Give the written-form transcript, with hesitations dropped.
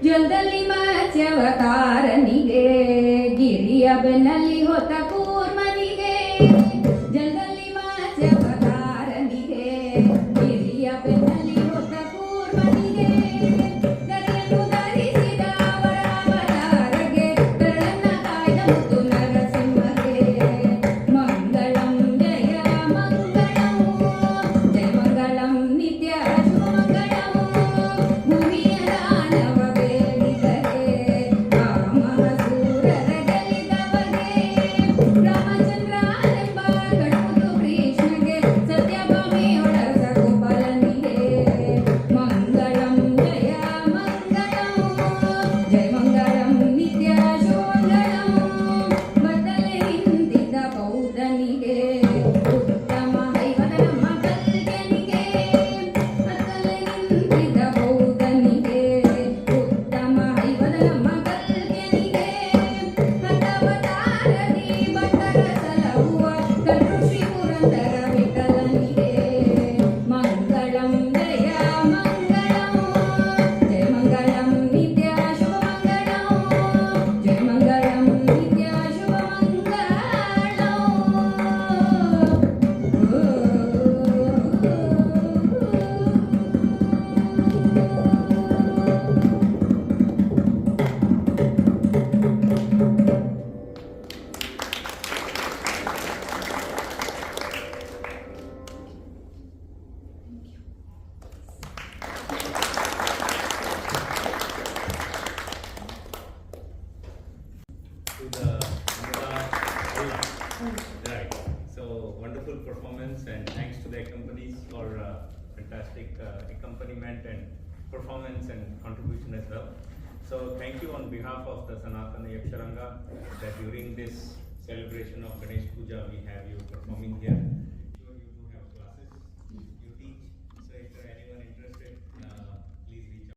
ಜಲದಲ್ಲಿ ಮತ್ಸ್ಯವತಾರನಿಗೆ ಗಿರಿಯ ಬೆನ್ನಲ್ಲಿ ಹೊತ್ತ ಕೂರ್ಮನಿಗೆ ಜಲದಲ್ಲಿ ಮತ್ಸ್ಯವತಾರನಿಗೆ ಗಿರಿಯ ಬೆನ್ನಲ್ಲಿ ಹೊತ್ತ ಕೂರ್ಮನಿಗೆ ಗದೆಯನ್ನು ಧರಿಸಿದ ಅವರ ಅವತಾರಗೆ ಕರಳನ್ನ ಕಾಯ್ದ ಮುದ್ದು ನರಸಿಂಹಗೆ ಮಂಗಳಂ ಜಯ ಮಂಗಳಂ ಜಯ ಮಂಗಳಂ ನಿತ್ಯ ಶುಭಮಂಗಳಂ ಭೂಮಿಯ ದಾನವ ಬೇಡಿದರೆ ರಾಮಸೂರರ ಗೆಲ್ಲಿದವಗೆ ರಾಮಚಂದ್ರನೆಂಬ ಕಡುವುದು ಕೃಷ್ಣಗೆ ಸತ್ಯಭಾಮೆಯೊಳಗ ಗೋಪಾಲನಿಗೆ ಮಂಗಳಂ ಜಯ ಮಂಗಳಂ ಜಯ ಮಂಗಳಂ ನಿತ್ಯ ಶುಭಮಂಗಳಂ ಬದಲೆ ನಿಂತಿದ್ದ ಬೌದ್ಧನಿಗೆ ಉತ್ತಮ ಹೈವದನ ಮಗಲ್ಯನಿಗೆ ಬದಲೆ ನಿಂತಿದ್ದ ಬೌದ್ಧನಿಗೆ ಉತ್ತಮ ಹೈವದನ ಮಗಲ್ಯನಿಗೆ ಹಠವತಾರದಿ ಭಟ್ಟರ ಸಲಹುವ ಕಲ್ರು ಶ್ರೀ ಪುರಂದರ ವಿಠಲನಿಗೆ ಮಂಗಳಂ ಜಯ ಮಂಗಳಂ ಜಯ ಮಂಗಳಂ ನಿತ್ಯ ಶುಭಮಂಗಳಂ ಜಯ ಮಂಗಳಂ ನಿತ್ಯ To the right. So wonderful performance, and thanks to the companies for fantastic accompaniment and performance and contribution as well. So thank you on behalf of the Sanatana Yaksharanga that during this celebration of Ganesh Puja we have you performing here.